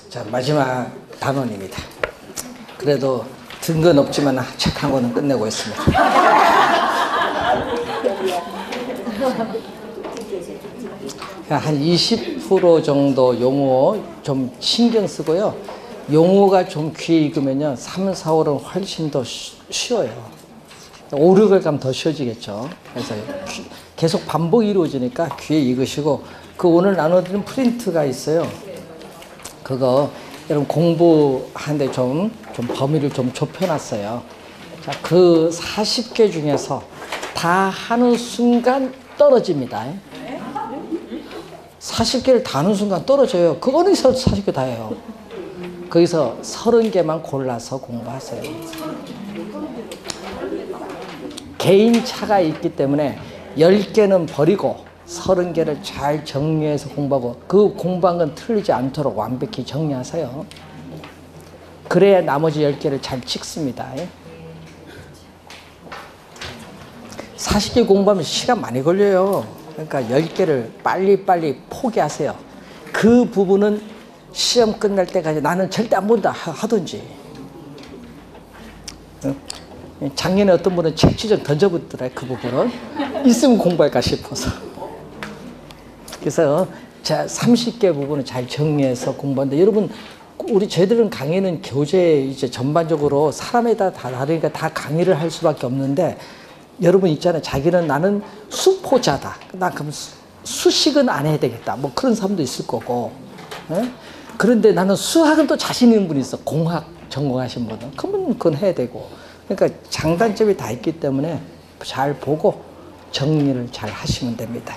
자, 마지막 단원입니다. 그래도 든 건 없지만 책 한 권은 끝내고 있습니다. 한 20% 정도 용어 좀 신경 쓰고요. 용어가 좀 귀에 익으면요, 3, 4, 5는 훨씬 더 쉬워요. 5, 6을 가면 더 쉬워지겠죠. 그래서 계속 반복이 이루어지니까 귀에 익으시고, 그 오늘 나눠드린 프린트가 있어요. 그거 여러분 공부하는데 좀 범위를 좀 좁혀놨어요. 자, 그 40개 중에서 다 하는 순간 떨어집니다. 40개를 다 하는 순간 떨어져요. 그거는 40개 다 해요. 거기서 30개만 골라서 공부하세요. 개인 차가 있기 때문에 10개는 버리고 30개를 잘 정리해서 공부하고, 그 공부한 건 틀리지 않도록 완벽히 정리하세요. 그래야 나머지 10개를 잘 찍습니다. 40개 공부하면 시간 많이 걸려요. 그러니까 10개를 빨리빨리 포기하세요. 그 부분은 시험 끝날 때까지 나는 절대 안 본다 하든지. 작년에 어떤 분은 책지좀 던져보더라고요. 그 부분은 있으면 공부할까 싶어서. 그래서 자, 30개 부분을 잘 정리해서 공부하는데, 여러분 우리 저희들은 강의는 교재 이제 전반적으로 사람에 따라 다 다르니까 다 강의를 할 수밖에 없는데, 여러분 있잖아요. 자기는 나는 수포자다. 나 그럼 수식은 안 해야 되겠다. 뭐 그런 사람도 있을 거고. 예? 그런데 나는 수학은 또 자신 있는 분이 있어. 공학 전공하신 분은. 그러면 그건 해야 되고. 그러니까 장단점이 다 있기 때문에 잘 보고 정리를 잘 하시면 됩니다.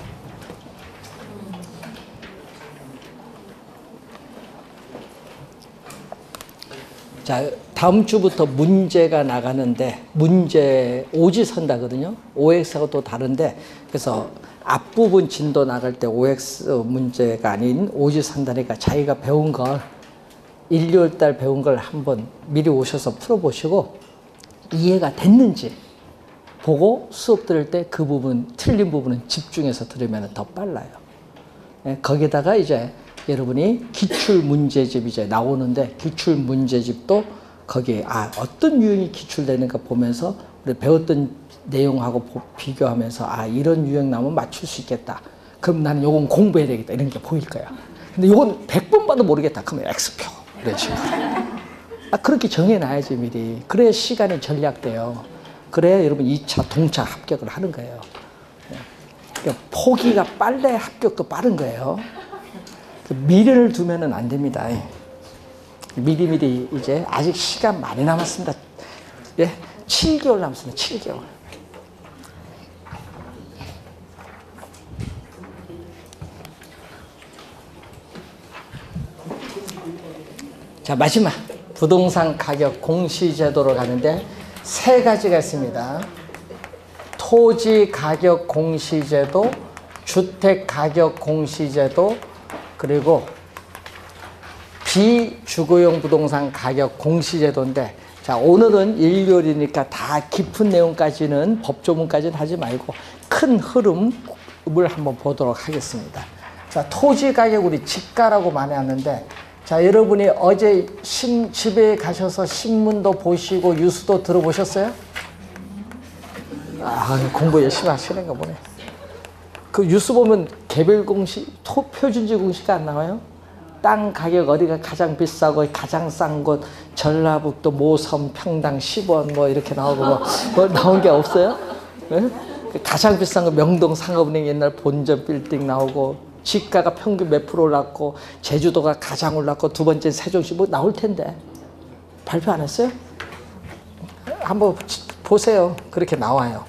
자, 다음 주부터 문제가 나가는데, 문제 오지선다거든요. OX하고 또 다른데, 그래서 앞부분 진도 나갈 때 OX 문제가 아닌 오지선다니까 자기가 배운 걸, 1, 2월달 배운 걸 한번 미리 오셔서 풀어보시고 이해가 됐는지 보고 수업 들을 때 그 부분, 틀린 부분은 집중해서 들으면 더 빨라요. 거기다가 이제 여러분이 기출문제집 이제 나오는데, 기출문제집도 거기에 어떤 유형이 기출되는가 보면서 우리 배웠던 내용하고 비교하면서 이런 유형 나오면 맞출 수 있겠다. 그럼 나는 요건 공부해야 되겠다. 이런 게 보일 거야. 근데 요건 100번 봐도 모르겠다. 그러면 X표. 이런 식으로. 그렇게 정해놔야지 미리. 그래야 시간이 전략돼요. 그래야 여러분 2차 동차 합격을 하는 거예요. 그러니까 포기가 빨라야 합격도 빠른 거예요. 미래를 두면은 안 됩니다. 미리미리 이제 아직 시간 많이 남았습니다. 예, 7개월 남았습니다. 7개월. 자, 마지막 부동산 가격 공시제도로 가는데 3가지가 있습니다. 토지 가격 공시제도, 주택 가격 공시제도, 그리고 비주거용 부동산 가격 공시제도인데, 자, 오늘은 일요일이니까 다 깊은 내용까지는, 법조문까지는 하지 말고 큰 흐름을 한번 보도록 하겠습니다. 자, 토지 가격 우리 집가라고 많이 하는데, 자, 여러분이 어제 집에 가셔서 신문도 보시고 뉴스도 들어보셨어요? 공부 열심히 하시는가 보네. 그 뉴스 보면 개별 공시, 표준지 공시가 안 나와요? 땅 가격 어디가 가장 비싸고 가장 싼 곳, 전라북도 모섬 평당 10원 뭐 이렇게 나오고 뭐 나온 게 없어요? 네? 가장 비싼 거 명동 상업은행 옛날 본점 빌딩 나오고, 지가가 평균 몇 프로 올랐고, 제주도가 가장 올랐고, 두 번째 세종시 뭐 나올 텐데 발표 안 했어요? 한번 보세요. 그렇게 나와요.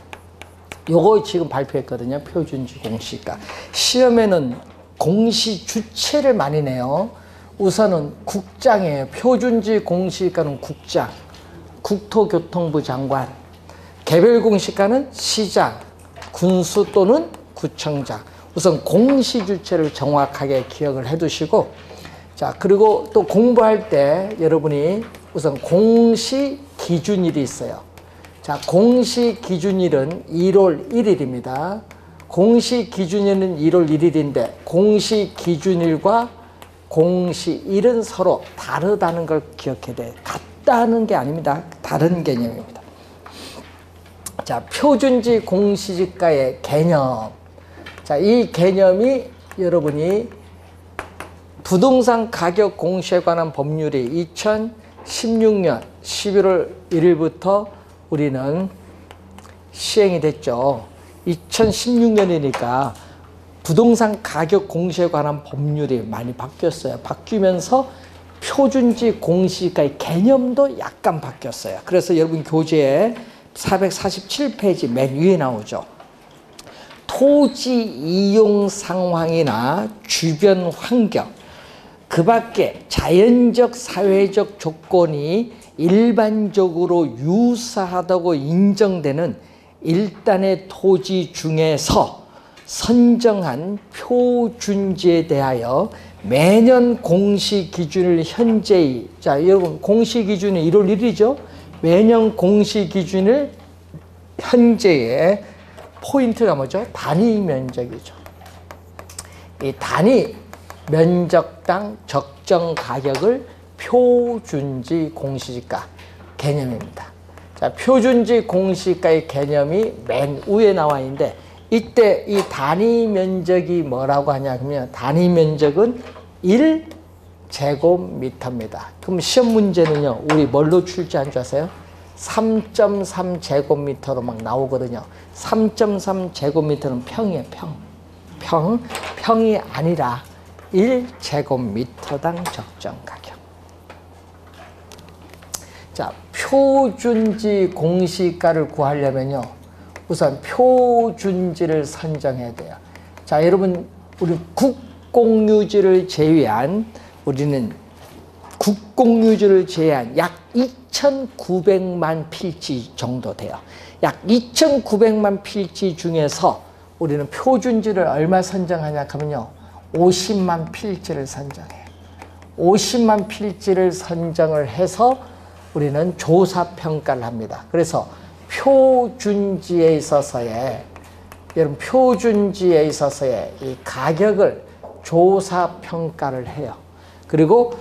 요거 지금 발표했거든요. 표준지 공시가. 시험에는 공시 주체를 많이 내요. 우선은 국장이에요. 표준지 공시가는 국장, 국토교통부 장관. 개별 공시가는 시장, 군수 또는 구청장. 우선 공시 주체를 정확하게 기억을 해 두시고, 자, 그리고 또 공부할 때 여러분이 우선 공시 기준일이 있어요. 자, 공시 기준일은 1월 1일입니다. 공시 기준일은 1월 1일인데 공시 기준일과 공시일은 서로 다르다는 걸 기억해야 돼. 같다는 게 아닙니다. 다른 개념입니다. 자, 표준지 공시지가의 개념. 자, 이 개념이 여러분이 부동산 가격 공시에 관한 법률이 2016년 11월 1일부터 우리는 시행이 됐죠. 2016년이니까 부동산 가격 공시에 관한 법률이 많이 바뀌었어요. 바뀌면서 표준지 공시지가의 개념도 약간 바뀌었어요. 그래서 여러분 교재에 447페이지 맨 위에 나오죠. 토지 이용 상황이나 주변 환경, 그 밖에 자연적 사회적 조건이 일반적으로 유사하다고 인정되는 일단의 토지 중에서 선정한 표준지에 대하여 매년 공시 기준을 현재의, 자 여러분 공시 기준이 1월 1일이죠. 매년 공시 기준을 현재의 포인트가 뭐죠? 단위 면적이죠. 이 단위 면적당 적정 가격을 표준지 공시지가 개념입니다. 자, 표준지 공시지가의 개념이 맨 위에 나와 있는데 이때 이 단위 면적이 뭐라고 하냐 그러면 단위 면적은 1제곱미터입니다. 그럼 시험 문제는요, 우리 뭘로 출제한 줄 아세요? 3.3제곱미터로 막 나오거든요. 3.3제곱미터는 평이에요, 평이 아니라 1제곱미터당 적정 가격. 자, 표준지 공시가를 구하려면요, 우선 표준지를 선정해야 돼요. 자, 여러분, 우리 국공유지를 제외한, 우리는 국공유지를 제외한 약 2,900만 필지 정도 돼요. 약 2,900만 필지 중에서 우리는 표준지를 얼마 선정하냐 하면요, 50만 필지를 선정해요. 50만 필지를 선정을 해서 우리는 조사평가를 합니다. 그래서 표준지에 있어서의, 여러분 표준지에 있어서의 이 가격을 조사평가를 해요. 그리고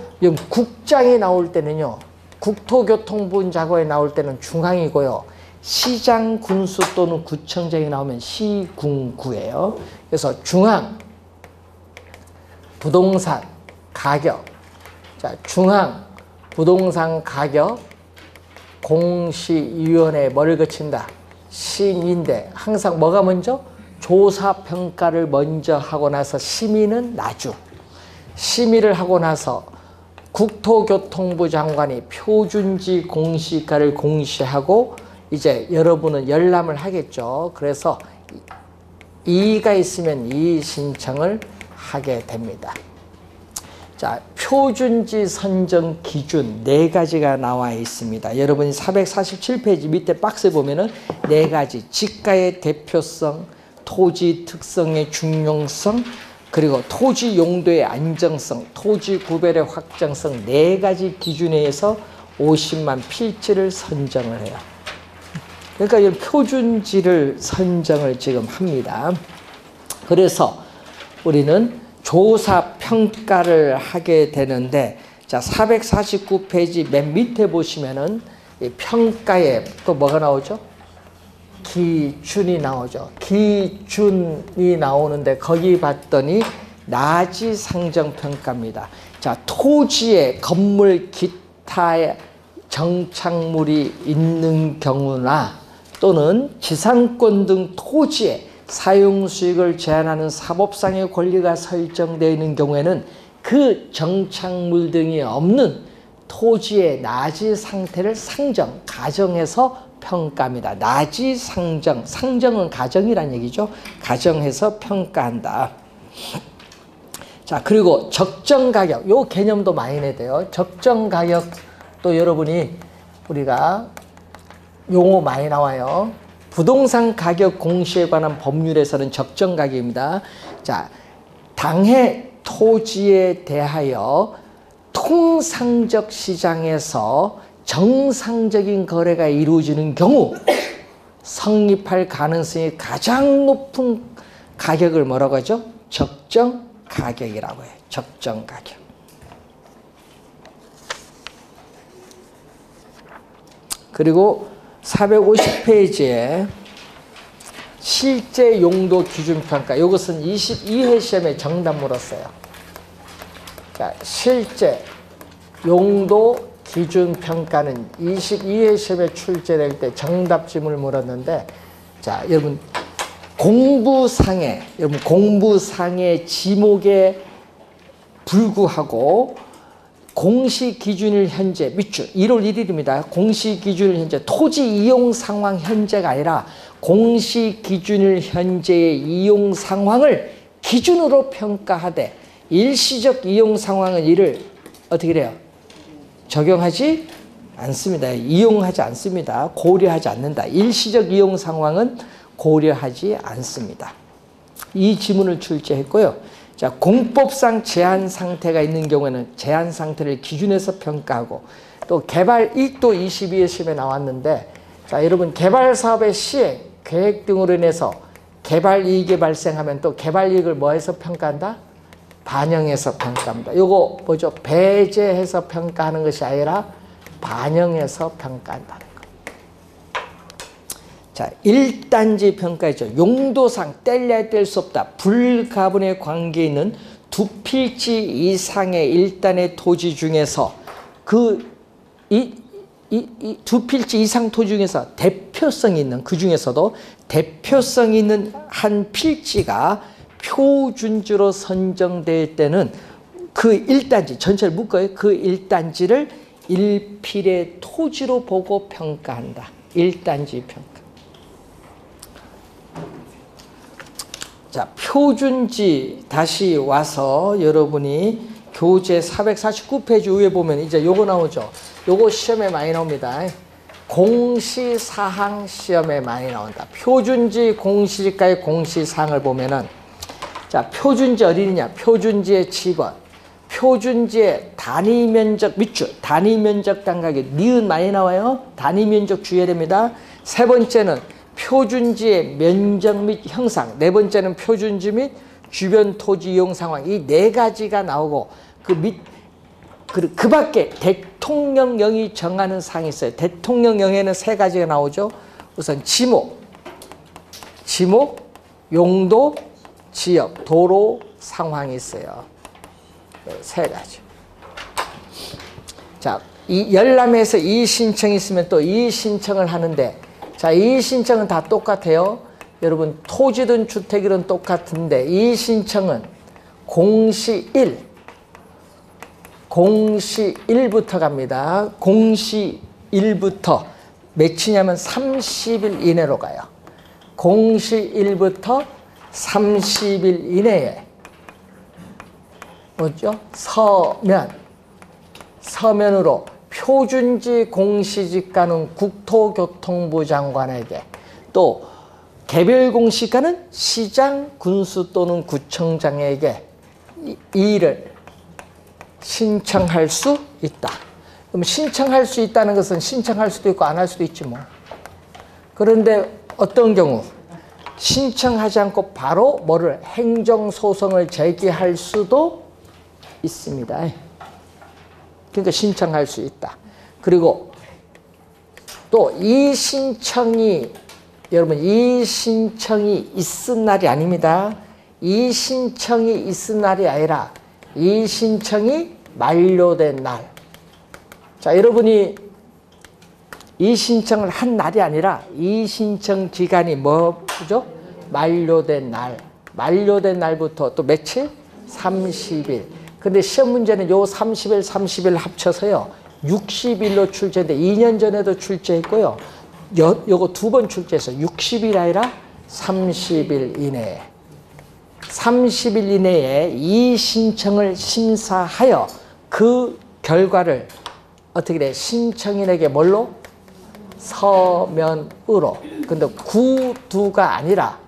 국장이 나올 때는요, 국토교통부 자료에 나올 때는 중앙이고요, 시장, 군수 또는 구청장이 나오면 시군구예요. 그래서 중앙 부동산 가격, 자, 중앙 부동산 가격 공시위원회에 뭐를 거친다? 심의인데 항상 뭐가 먼저? 조사평가를 먼저 하고 나서 심의는 나중. 심의를 하고 나서 국토교통부 장관이 표준지 공시가를 공시하고 이제 여러분은 열람을 하겠죠. 그래서 이의가 있으면 이의 신청을 하게 됩니다. 자, 표준지 선정 기준 4가지가 나와 있습니다. 여러분이 447페이지 밑에 박스에 보면은 4가지, 지가의 대표성, 토지 특성의 중요성, 그리고 토지 용도의 안정성, 토지 구별의 확정성 4가지 기준에 의해서 50만 필지를 선정을 해요. 그러니까 이 표준지를 선정을 지금 합니다. 그래서 우리는 조사 평가를 하게 되는데, 자, 449페이지 맨 밑에 보시면은 이 평가에 또 뭐가 나오죠? 기준이 나오죠. 기준이 나오는데 거기 봤더니 나지 상정 평가입니다. 자, 토지에 건물 기타 정착물이 있는 경우나 또는 지상권 등 토지에 사용수익을 제한하는 사법상의 권리가 설정되어 있는 경우에는 그 정착물 등이 없는 토지의 나지 상태를 상정, 가정해서 평가합니다. 나지 상정, 상정은 가정이란 얘기죠. 가정해서 평가한다. 자, 그리고 적정 가격, 요 개념도 많이 내야 돼요. 적정 가격 또 여러분이 우리가 용어 많이 나와요. 부동산 가격 공시에 관한 법률에서는 적정 가격입니다. 자, 당해 토지에 대하여 통상적 시장에서 정상적인 거래가 이루어지는 경우 성립할 가능성이 가장 높은 가격을 뭐라고 하죠? 적정 가격이라고 해요. 적정 가격. 그리고 450페이지에 실제 용도 기준평가. 이것은 22회 시험에 정답 물었어요. 자, 실제 용도 기준평가는 22회 시험에 출제될 때 정답짐을 물었는데, 자, 여러분 공부상의 지목에 불구하고 공시 기준일 현재 밑줄 1월 1일입니다. 공시 기준일 현재 토지 이용 상황 현재가 아니라 공시 기준일 현재의 이용 상황을 기준으로 평가하되 일시적 이용 상황은 이를 어떻게 돼요? 적용하지 않습니다. 이용하지 않습니다. 고려하지 않는다. 일시적 이용 상황은 고려하지 않습니다. 이 지문을 출제했고요. 자, 공법상 제한 상태가 있는 경우에는 제한 상태를 기준해서 평가하고, 또 개발 이익도 22회 시험에 나왔는데, 자, 여러분 개발 사업의 시행, 계획 등으로 인해서 개발 이익이 발생하면 또 개발 이익을 뭐해서 평가한다? 반영해서 평가합니다. 요거 뭐죠? 배제해서 평가하는 것이 아니라 반영해서 평가한다는 거. 자, 1단지 평가이죠. 용도상 뗄래야 뗄 수 없다. 불가분의 관계에 있는 두 필지 이상의 일단의 토지 중에서 두 필지 이상 토지 중에서 대표성이 있는, 그 중에서도 대표성이 있는 한 필지가 표준지로 선정될 때는 그 1단지, 전체를 묶어요. 그 1단지를 1필의 토지로 보고 평가한다. 1단지 평가. 자, 표준지 다시 와서 여러분이 교재 449페이지 위에 보면 이제 요거 나오죠. 요거 시험에 많이 나옵니다. 공시사항 시험에 많이 나온다. 표준지 공시지가의 공시사항을 보면은, 자, 표준지 어디 있느냐? 표준지의 지번, 표준지의 단위 면적 밑줄, 단위 면적 단각에 니은 많이 나와요. 단위 면적 주의해야 됩니다. 세 번째는 표준지의 면적 및 형상, 네 번째는 표준지 및 주변 토지 이용 상황, 이 네 가지가 나오고, 그 밖에 대통령령이 정하는 사항이 있어요. 대통령령에는 세 가지가 나오죠. 우선 지목, 용도, 지역, 도로 상황이 있어요. 네, 세 가지. 자, 이 열람에서 이의 신청이 있으면 또 이의 신청을 하는데, 자, 이의 신청은 다 똑같아요. 여러분 토지든 주택이든 똑같은데, 이의 신청은 공시 1부터 갑니다. 공시 1부터 며칠냐면 30일 이내로 가요. 공시 1부터 30일 이내에 뭐죠? 서면으로 표준지 공시지가는 국토교통부 장관에게, 또 개별 공시가는 시장, 군수 또는 구청장에게 이 일을 신청할 수 있다. 그럼 신청할 수 있다는 것은 신청할 수도 있고 안 할 수도 있지 뭐. 그런데 어떤 경우 신청하지 않고 바로 뭐를 행정소송을 제기할 수도 있습니다. 그러니까 신청할 수 있다. 그리고 또 이 신청이, 여러분 이 신청이 있은 날이 아닙니다. 이 신청이 있은 날이 아니라 이 신청이 만료된 날. 자, 여러분이 이 신청을 한 날이 아니라 이 신청 기간이 뭐죠? 만료된 날. 만료된 날부터 또 며칠? 30일. 근데 시험 문제는 요 30일 합쳐서요 60일로 출제인데 2년 전에도 출제했고요. 요거 두 번 출제해서 60일 아니라 30일 이내에. 30일 이내에 이 신청을 심사하여 그 결과를 어떻게 돼? 신청인에게 뭘로? 서면으로. 근데 구두가 아니라,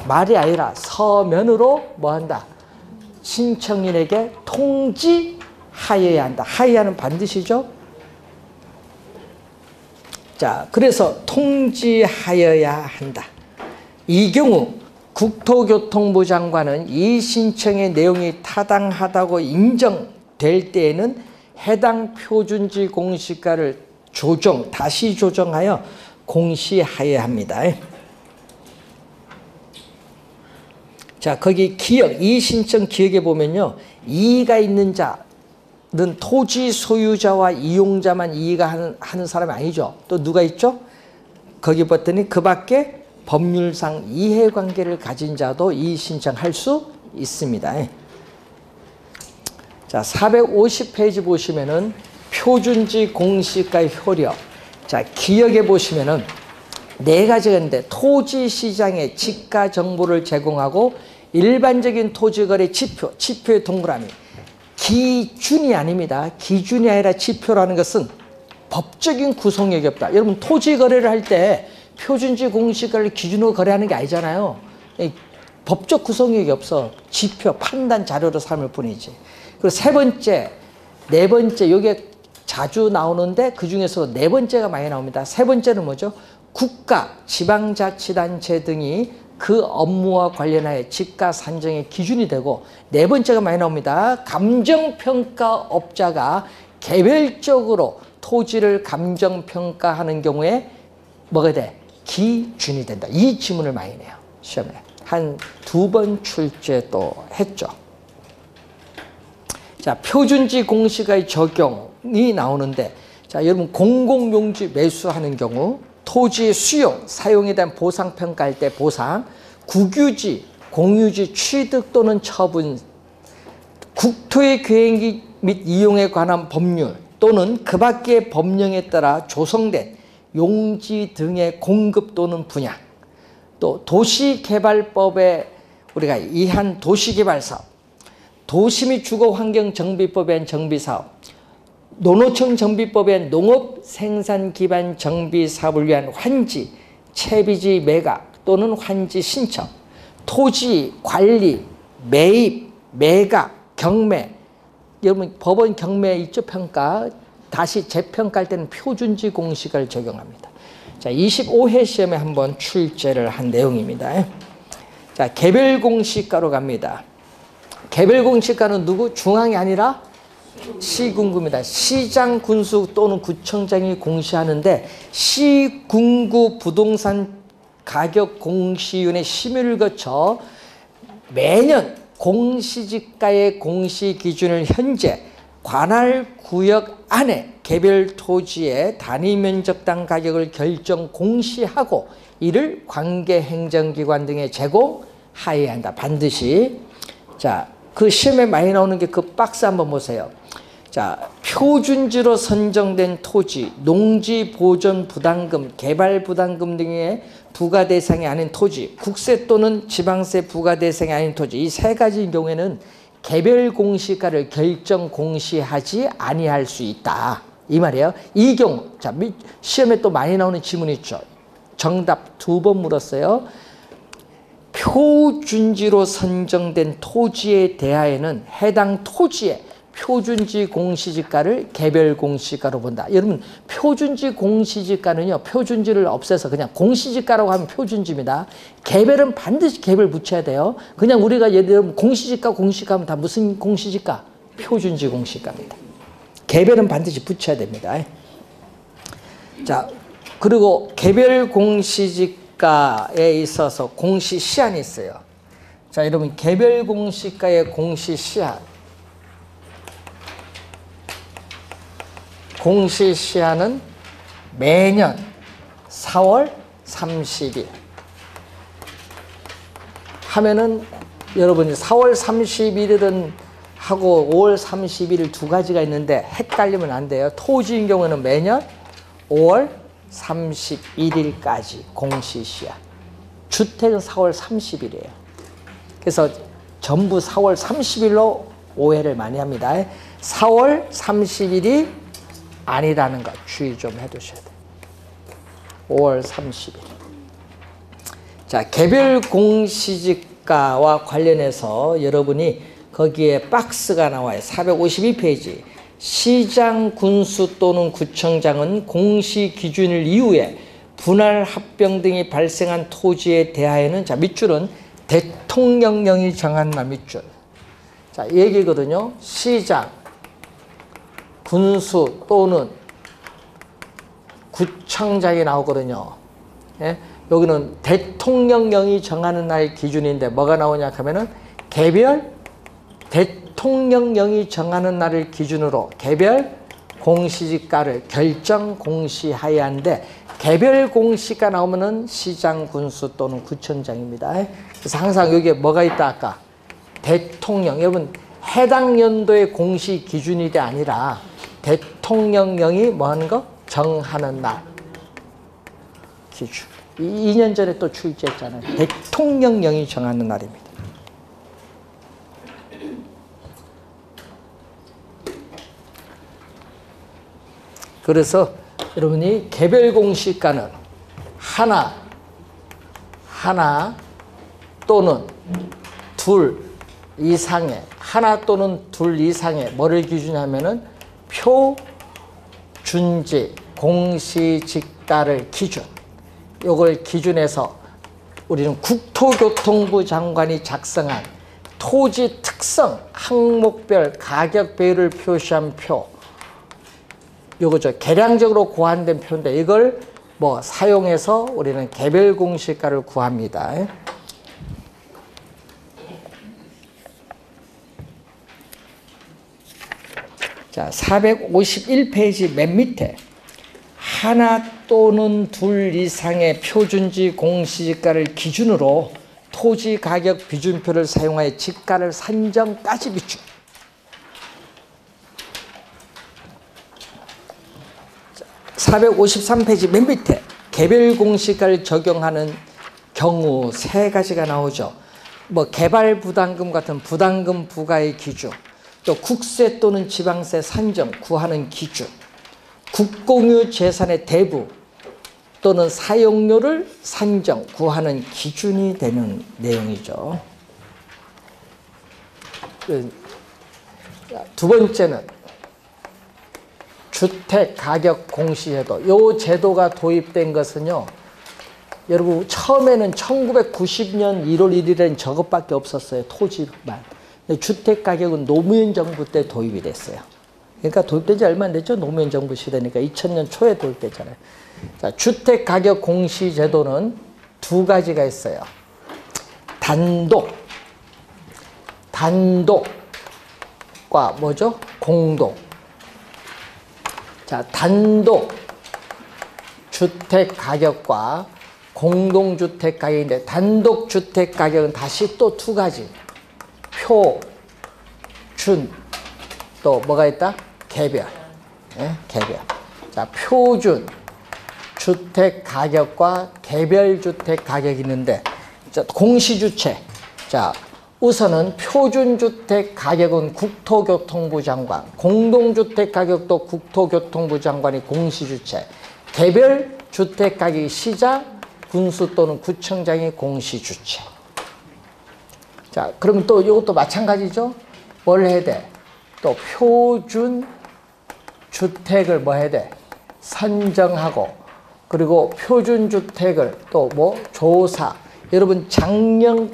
말이 아니라 서면으로 뭐 한다? 신청인에게 통지하여야 한다. 하여야는 반드시죠? 자, 그래서 통지하여야 한다. 이 경우 국토교통부 장관은 이 신청의 내용이 타당하다고 인정될 때에는 해당 표준지 공시가를 다시 조정하여 공시하여야 합니다. 자, 거기 기역, 이의신청 기역에 보면요. 이의가 있는 자는 토지 소유자와 이용자만 이의가 하는 사람이 아니죠. 또 누가 있죠? 거기 봤더니 그 밖에 법률상 이해관계를 가진 자도 이의신청할 수 있습니다. 자, 450페이지 보시면은 표준지 공시가의 효력. 자, 기역에 보시면은 네 가지가 있는데 토지 시장에 지가 정보를 제공하고 일반적인 토지거래 지표의 동그라미. 기준이 아닙니다. 기준이 아니라 지표라는 것은 법적인 구속력이 없다. 여러분 토지 거래를 할 때 표준지 공시가를 기준으로 거래하는 게 아니잖아요. 법적 구속력이 없어. 지표, 판단 자료로 삼을 뿐이지. 그리고 세 번째, 네 번째, 이게 자주 나오는데 그 중에서 네 번째가 많이 나옵니다. 세 번째는 뭐죠? 국가, 지방자치단체 등이 그 업무와 관련하여 지가 산정의 기준이 되고, 네 번째가 많이 나옵니다. 감정평가업자가 개별적으로 토지를 감정평가하는 경우에 뭐가 돼? 기준이 된다. 이 지문을 많이 내요. 시험에. 한 2번 출제 또 했죠. 자, 표준지 공시가의 적용이 나오는데, 자, 여러분 공공용지 매수하는 경우 토지의 수용, 사용에 대한 보상평가할 때 보상, 국유지, 공유지 취득 또는 처분, 국토의 계획 및 이용에 관한 법률 또는 그 밖의 법령에 따라 조성된 용지 등의 공급 또는 분양, 또 도시개발법에 우리가 이한 도시개발사업, 도시 및 주거환경정비법에 의한 정비사업, 농어촌 정비법에 의한 농업생산기반 정비사업을 위한 환지, 채비지 매각 또는 환지 신청, 토지 관리, 매입, 매각, 경매. 여러분 법원 경매 있죠? 평가. 다시 재평가할 때는 표준지 공시가를 적용합니다. 자, 25회 시험에 한번 출제를 한 내용입니다. 자, 개별 공시가로 갑니다. 개별 공시가는 누구? 중앙이 아니라 시군구입니다. 시장, 군수 또는 구청장이 공시하는데 시군구 부동산 가격 공시위원회 심의를 거쳐 매년 공시지가의 공시 기준을 현재 관할 구역 안에 개별 토지의 단위 면적당 가격을 결정 공시하고 이를 관계 행정기관 등에 제공하여야 한다. 반드시. 자, 그 시험에 많이 나오는 게 그 박스 한번 보세요. 자, 표준지로 선정된 토지, 농지 보존 부담금, 개발 부담금 등의 부과 대상이 아닌 토지, 국세 또는 지방세 부과 대상이 아닌 토지, 이 세 가지의 경우에는 개별 공시가를 결정 공시하지 아니할 수 있다. 이 말이에요. 이 경우, 자, 시험에 또 많이 나오는 지문이 있죠. 정답 2번 물었어요. 표준지로 선정된 토지에 대하여는 해당 토지의 표준지 공시지가를 개별 공시가로 본다. 여러분 표준지 공시지가는요, 표준지를 없애서 그냥 공시지가라고 하면 표준지입니다. 개별은 반드시 개별 붙여야 돼요. 그냥 우리가 예를 들면 공시지가 하면 다 무슨 공시지가? 표준지 공시가입니다. 개별은 반드시 붙여야 됩니다. 자, 그리고 개별 공시지가에 있어서 공시시한이 있어요. 자, 여러분 개별 공시가의 공시시한, 공시시한은 매년 4월 30일 하면은 여러분 4월 31일은 하고 5월 31일 두 가지가 있는데 헷갈리면 안 돼요. 토지인 경우는 매년 5월 31일까지 공시시한. 주택은 4월 30일이에요. 그래서 전부 4월 30일로 오해를 많이 합니다. 4월 30일이 아니라는 거 주의 좀 해두셔야 돼요. 5월 30일. 자, 개별 공시지가와 관련해서 여러분이 거기에 박스가 나와요. 452페이지. 시장, 군수 또는 구청장은 공시 기준을 이후에 분할 합병 등이 발생한 토지에 대하여는, 자, 밑줄은 대통령령이 정한다. 밑줄. 자, 얘기거든요. 시장, 군수 또는 구청장이 나오거든요. 예? 여기는 대통령령이 정하는 날 기준인데 뭐가 나오냐 하면은 개별 대통령령이 정하는 날을 기준으로 개별 공시지가를 결정 공시하여야 하는데 개별 공시가 나오면은 시장, 군수 또는 구청장입니다. 그래서 항상 여기에 뭐가 있다 아까 대통령, 여러분 해당 연도의 공시 기준이 아니라 대통령령이 뭐 하는 거? 정하는 날 기준. 2년 전에 또 출제했잖아요. 대통령령이 정하는 날입니다. 그래서 여러분이 개별 공시가는 하나 또는 둘 이상의 하나 또는 둘 이상의 뭐를 기준하면은 표준지 공시지가를 기준 요걸 기준해서 우리는 국토교통부 장관이 작성한 토지 특성 항목별 가격 배율을 표시한 표 요거죠. 계량적으로 고안된 표인데 이걸 뭐 사용해서 우리는 개별 공시가를 구합니다. 자, 451페이지 맨 밑에 하나 또는 둘 이상의 표준지 공시지가를 기준으로 토지 가격 비준표를 사용하여 지가를 산정까지 비추. 453페이지 맨 밑에 개별 공시가를 적용하는 경우 세 가지가 나오죠. 뭐 개발 부담금 같은 부담금 부과의 기준, 또 국세 또는 지방세 산정 구하는 기준, 국공유 재산의 대부 또는 사용료를 산정 구하는 기준이 되는 내용이죠. 두 번째는 주택가격공시제도. 이 제도가 도입된 것은요. 여러분 처음에는 1990년 1월 1일엔 저것밖에 없었어요. 토지만. 주택가격은 노무현 정부 때 도입이 됐어요. 그러니까 도입된 지 얼마 안 됐죠. 노무현 정부 시대니까 2000년 초에 도입됐잖아요. 자, 주택가격공시제도는 두 가지가 있어요. 단독과 뭐죠? 공동. 자, 단독 주택 가격과 공동주택 가격인데 단독 주택 가격은 다시 또 두 가지. 표준 또 뭐가 있다? 개별. 예? 개별. 자, 표준 주택 가격과 개별 주택 가격이 있는데 자, 공시주체. 자, 우선은 표준주택 가격은 국토교통부 장관, 공동주택 가격도 국토교통부 장관이 공시주체, 개별 주택 가격이 시장, 군수 또는 구청장이 공시주체. 자, 그러면 또 이것도 마찬가지죠? 뭘 해야 돼? 또 표준주택을 뭐 해야 돼? 선정하고, 그리고 표준주택을 또 뭐 조사. 여러분 작년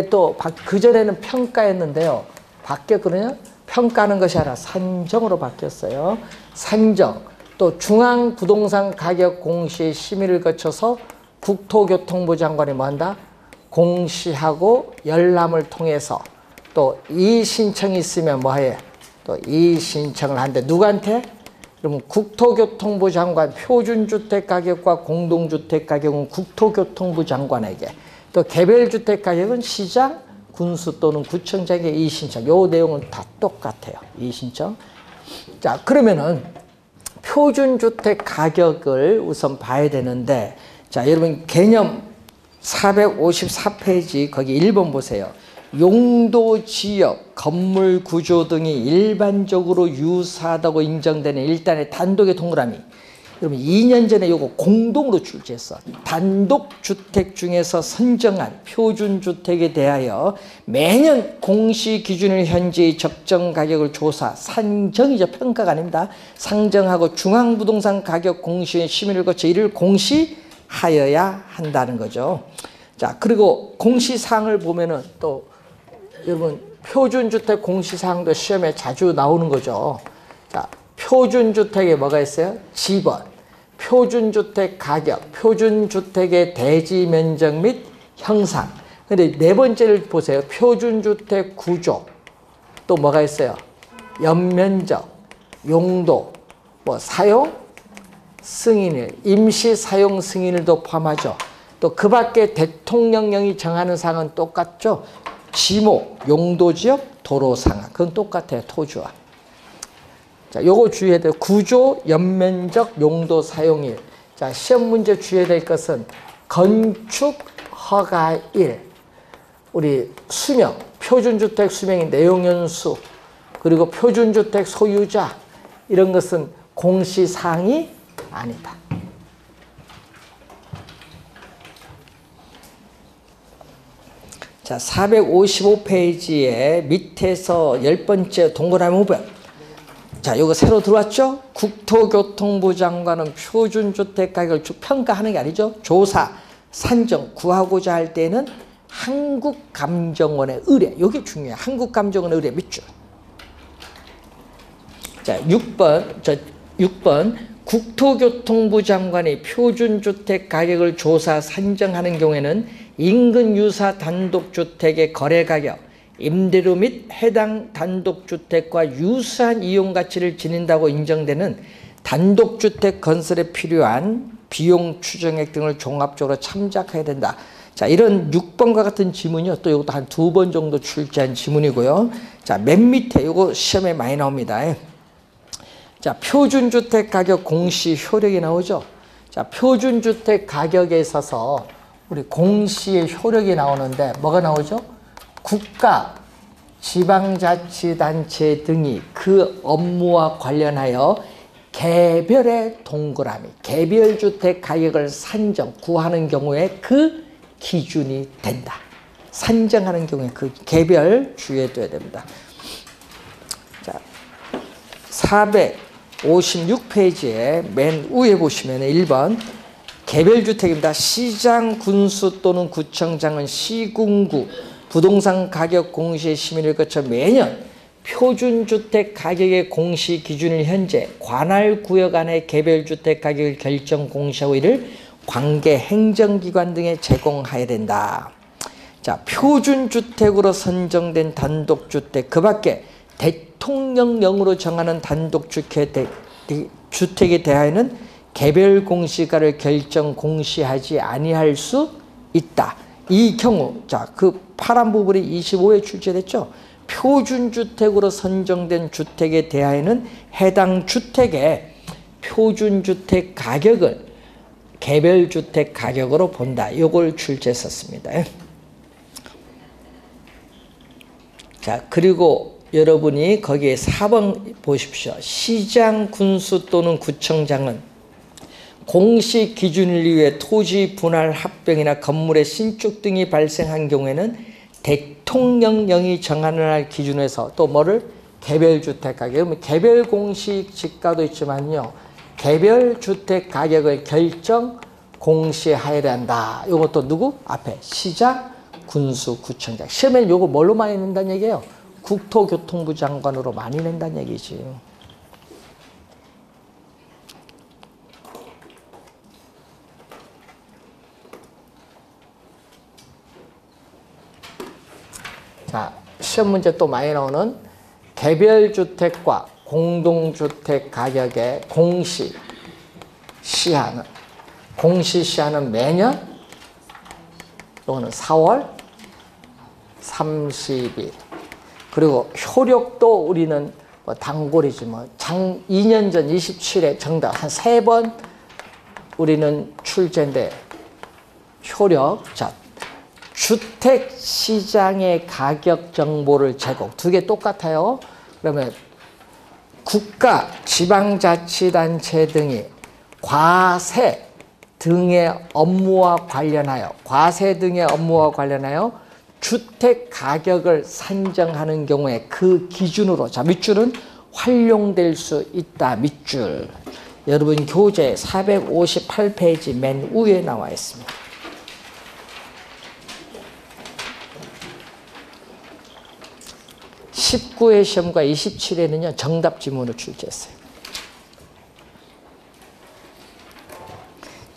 또 그전에는 평가했는데요. 바뀌었거든요. 평가하는 것이 아니라 산정으로 바뀌었어요. 산정. 또 중앙부동산가격공시 심의를 거쳐서 국토교통부 장관이 뭐 한다? 공시하고 열람을 통해서 또 이의신청이 있으면 뭐 해? 또 이의신청을 한대. 누구한테? 그러면 국토교통부 장관 표준주택가격과 공동주택가격은 국토교통부 장관에게, 또 개별주택 가격은 시장, 군수 또는 구청장의 이의신청. 요 내용은 다 똑같아요. 이의신청. 자, 그러면은 표준주택 가격을 우선 봐야 되는데, 자, 여러분 개념 454페이지 거기 1번 보세요. 용도, 지역, 건물 구조 등이 일반적으로 유사하다고 인정되는 일단의 단독의 동그라미. 여러분 2년 전에 요거 공동으로 출제했어. 단독주택 중에서 선정한 표준주택에 대하여 매년 공시 기준을 현재의 적정 가격을 조사, 산정이죠. 평가가 아닙니다. 상정하고 중앙부동산 가격 공시의 심의를 거쳐 이를 공시하여야 한다는 거죠. 자, 그리고 공시사항을 보면은 또 여러분 표준주택 공시사항도 시험에 자주 나오는 거죠. 자, 표준주택에 뭐가 있어요? 지번. 표준주택 가격, 표준주택의 대지 면적 및 형상. 근데 네 번째를 보세요. 표준주택 구조. 또 뭐가 있어요? 연면적, 용도, 뭐 사용 승인일, 임시 사용 승인일도 포함하죠. 또 그 밖에 대통령령이 정하는 사항은 똑같죠. 지목, 용도지역, 도로상황. 그건 똑같아요. 토지와. 자, 요거 주의해야 돼요. 구조, 연면적, 용도, 사용일. 자, 시험 문제 주의해야 될 것은 건축 허가일, 우리 수명, 표준주택 수명의 내용연수, 그리고 표준주택 소유자, 이런 것은 공시사항이 아니다. 자, 455페이지에 밑에서 10번째 동그라미 후보. 자, 이거 새로 들어왔죠? 국토교통부 장관은 표준주택 가격을 평가하는 게 아니죠. 조사, 산정, 구하고자 할 때는 한국감정원의 의뢰. 이게 중요해요. 한국감정원의 의뢰 밑줄. 자, 6번. 국토교통부 장관이 표준주택 가격을 조사, 산정하는 경우에는 인근 유사 단독주택의 거래가격, 임대료 및 해당 단독주택과 유사한 이용가치를 지닌다고 인정되는 단독주택 건설에 필요한 비용 추정액 등을 종합적으로 참작해야 된다. 자, 이런 6번과 같은 지문이요. 또 이것도 한 2번 정도 출제한 지문이고요. 자, 맨 밑에 이거 시험에 많이 나옵니다. 자, 표준주택 가격 공시 효력이 나오죠. 자, 표준주택 가격에 있어서 우리 공시의 효력이 나오는데 뭐가 나오죠? 국가, 지방자치단체 등이 그 업무와 관련하여 개별의 동그라미, 개별주택 가격을 산정, 구하는 경우에 그 기준이 된다. 산정하는 경우에 그 개별 주의해둬야 됩니다. 자, 456페이지에 맨 위에 보시면 1번 개별주택입니다. 시장, 군수 또는 구청장은 시군구 부동산 가격 공시의 심의를 거쳐 매년 표준주택 가격의 공시 기준을 현재 관할 구역 안의 개별주택 가격을 결정 공시하고 이를 관계 행정기관 등에 제공해야 된다. 자, 표준주택으로 선정된 단독주택, 그 밖에 대통령령으로 정하는 단독주택에 대하여는 개별 공시가를 결정 공시하지 아니할 수 있다. 이 경우, 자, 그 파란 부분이 25에 출제됐죠. 표준주택으로 선정된 주택에 대하여는 해당 주택의 표준주택 가격을 개별주택 가격으로 본다. 이걸 출제했었습니다. 자, 그리고 여러분이 거기에 4번 보십시오. 시장, 군수 또는 구청장은 공시 기준을 위해 토지 분할 합병이나 건물의 신축 등이 발생한 경우에는 대통령령이 정하는 할 기준에서 또 뭐를? 개별주택 가격. 개별 공시 지가도 있지만요. 개별주택 가격을 결정 공시해야 한다. 이것도 누구? 앞에 시장, 군수, 구청장. 시험에는 이거 뭘로 많이 낸다는 얘기예요? 국토교통부 장관으로 많이 낸다는 얘기지. 자, 시험 문제 또 많이 나오는 개별주택과 공동주택 가격의 공시 시한은 매년 이거는 4월 30일. 그리고 효력도 우리는 뭐 단골이지 뭐 2년 전 27회 정답 한 3번 우리는 출제인데 효력. 자, 주택시장의 가격 정보를 제공. 두 개 똑같아요. 그러면 국가, 지방자치단체 등이 과세 등의 업무와 관련하여 주택 가격을 산정하는 경우에 그 기준으로, 자, 밑줄은 활용될 수 있다. 밑줄. 여러분 교재 458페이지 맨 위에 나와 있습니다. 19회 시험과 27회는요, 정답 지문을 출제했어요.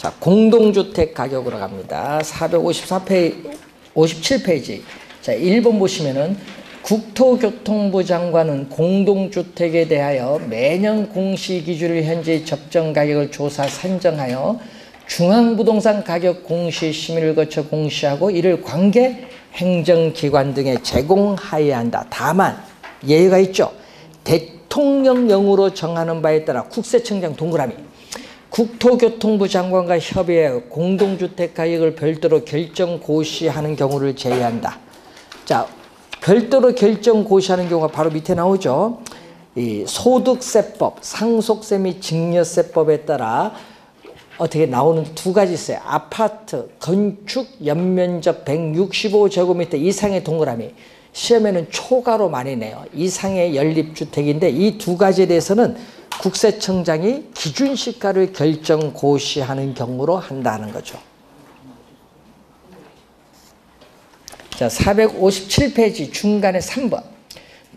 자, 공동주택 가격으로 갑니다. 57페이지. 자, 1번 보시면은 국토교통부 장관은 공동주택에 대하여 매년 공시기준을 현재 적정 가격을 조사 산정하여 중앙부동산 가격 공시 심의를 거쳐 공시하고 이를 관계 행정기관 등에 제공하여야 한다. 다만 예외가 있죠. 대통령령으로 정하는 바에 따라 국세청장 동그라미 국토교통부 장관과 협의하여 공동주택 가격을 별도로 결정 고시하는 경우를 제외한다. 자, 별도로 결정 고시하는 경우가 바로 밑에 나오죠. 이 소득세법, 상속세 및 증여세법에 따라 어떻게 나오는 두 가지 있어요. 아파트 건축 연면적 165제곱미터 이상의 동그라미. 시험에는 초가로 많이 내요. 이상의 연립주택인데 이 두 가지에 대해서는 국세청장이 기준시가를 결정 고시하는 경우로 한다는 거죠. 자, 457페이지 중간에 3번.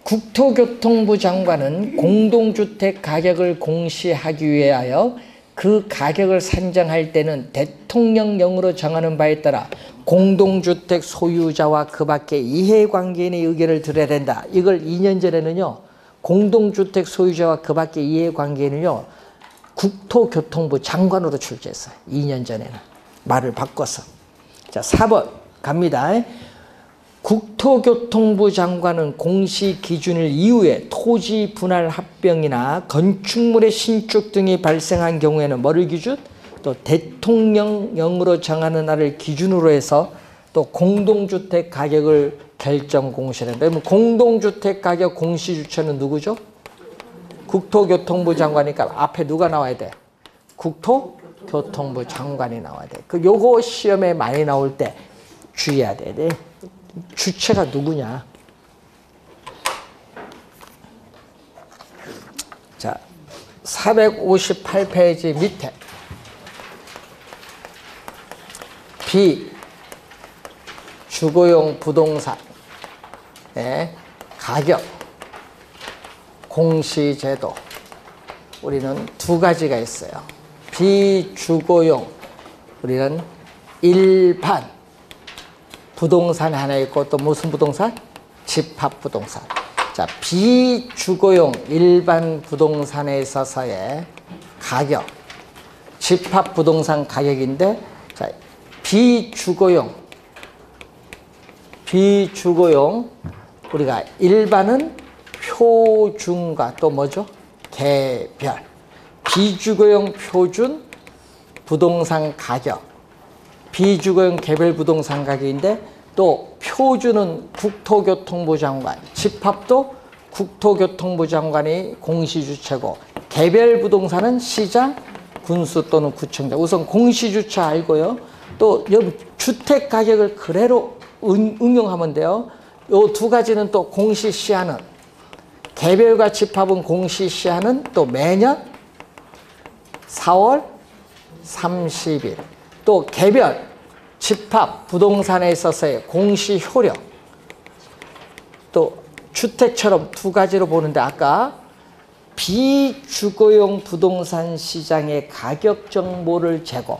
국토교통부 장관은 공동주택 가격을 공시하기 위하여 그 가격을 산정할 때는 대통령령으로 정하는 바에 따라 공동주택 소유자와 그 밖의 이해관계인의 의견을 들어야 된다. 이걸 2년 전에는요. 공동주택 소유자와 그 밖의 이해관계인은요. 국토교통부 장관으로 출제했어요. 2년 전에는. 말을 바꿔서. 자, 4번 갑니다. 국토교통부 장관은 공시기준일 이후에 토지 분할 합병이나 건축물의 신축 등이 발생한 경우에는 뭐를 기준? 또 대통령령으로 정하는 날을 기준으로 해서 또 공동주택 가격을 결정 공시한다. 그러면 공동주택 가격 공시주체는 누구죠? 국토교통부 장관이니까 앞에 누가 나와야 돼? 국토교통부 장관이 나와야 돼. 요거 시험에 많이 나올 때 주의해야 돼. 주체가 누구냐? 자, 458페이지 밑에 비주거용 부동산의 가격 공시제도 우리는 두 가지가 있어요. 비주거용 우리는 일반 부동산 하나 있고 또 무슨 부동산? 집합부동산. 자, 비주거용 일반 부동산에 있어서의 가격, 집합부동산 가격인데, 자, 비주거용 우리가 일반은 표준과 또 뭐죠? 개별. 비주거용 표준 부동산 가격. 비주거용 개별 부동산 가격인데 또 표준은 국토교통부 장관, 집합도 국토교통부 장관이 공시주체고 개별 부동산은 시장, 군수 또는 구청장. 우선 공시주체 알고요. 또 주택 가격을 그대로 응용하면 돼요. 요 두 가지는 또 공시시한은 개별과 집합은 공시시한은 또 매년 4월 30일. 또 개별, 집합, 부동산에 있어서의 공시 효력. 또 주택처럼 두 가지로 보는데 아까 비주거용 부동산 시장의 가격 정보를 제공.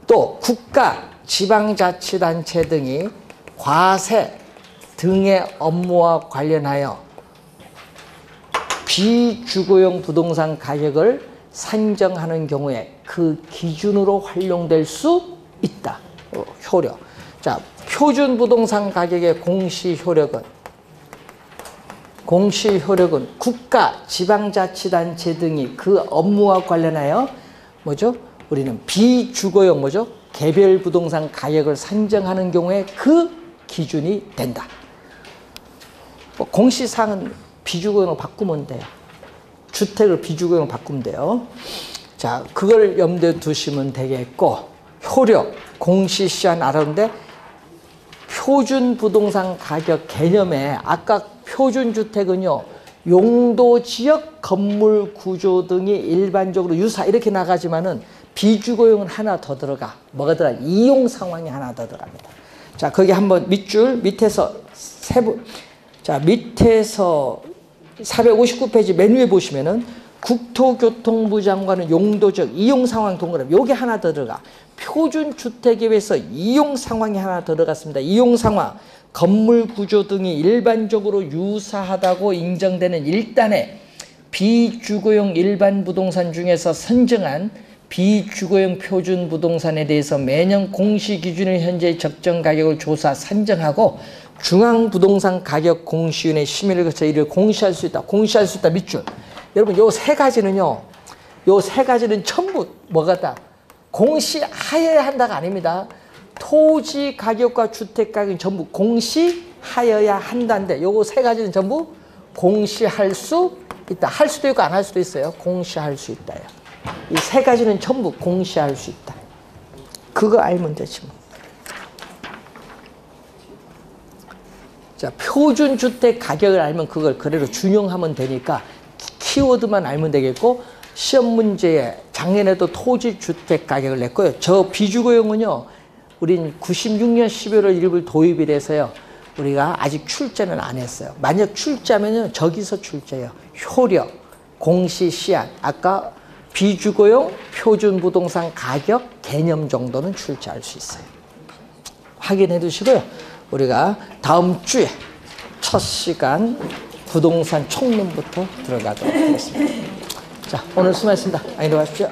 또 국가, 지방자치단체 등이 과세 등의 업무와 관련하여 비주거용 부동산 가격을 산정하는 경우에 그 기준으로 활용될 수 있다. 효력. 자, 표준 부동산 가격의 공시 효력은 국가, 지방자치단체 등이 그 업무와 관련하여 뭐죠? 우리는 비주거용 뭐죠? 개별 부동산 가격을 산정하는 경우에 그 기준이 된다. 공시사항은 비주거용으로 바꾸면 돼요. 주택을 비주거용으로 바꾸면 돼요. 자, 그걸 염두에 두시면 되겠고, 효력, 공시시한 알았는데, 표준 부동산 가격 개념에 아까 표준주택은요, 용도, 지역, 건물, 구조 등이 일반적으로 유사 이렇게 나가지만은 비주거용은 하나 더 들어가. 뭐가 들어가? 이용 상황이 하나 더 들어갑니다. 자, 거기 한번 밑줄 밑에서 세부. 자, 밑에서 459페이지 맨 위에 보시면은 국토교통부 장관은 용도적 이용 상황 동그라미 요게 하나 더 들어가. 표준 주택에 비해서 이용 상황이 하나 더 들어갔습니다. 이용 상황. 건물 구조 등이 일반적으로 유사하다고 인정되는 1단에 비주거용 일반 부동산 중에서 선정한 비주거용 표준 부동산에 대해서 매년 공시 기준을 현재 적정 가격을 조사 산정하고 중앙부동산 가격 공시위원회 심의를 거쳐 이를 공시할 수 있다. 공시할 수 있다. 밑줄. 여러분 요 세 가지는요. 요 세 가지는 전부 뭐가다? 공시하여야 한다가 아닙니다. 토지 가격과 주택 가격은 전부 공시하여야 한다인데 요거 세 가지는 전부 공시할 수 있다. 할 수도 있고 안 할 수도 있어요. 공시할 수 있다요. 이 세 가지는 전부 공시할 수 있다. 그거 알면 되지 뭐. 자, 표준 주택 가격을 알면 그걸 그대로 준용하면 되니까 키워드만 알면 되겠고 시험 문제에 작년에도 토지 주택 가격을 냈고요. 저 비주거용은요. 우린 96년 11월 1일 도입이 돼서요. 우리가 아직 출제는 안 했어요. 만약 출제하면요. 저기서 출제해요. 효력, 공시, 시한. 아까 비주거용 표준 부동산 가격 개념 정도는 출제할 수 있어요. 확인해 두시고요. 우리가 다음 주에 첫 시간 부동산 총론부터 들어가도록 하겠습니다. 자, 오늘 수고하셨습니다. 안녕히 들어가십시오.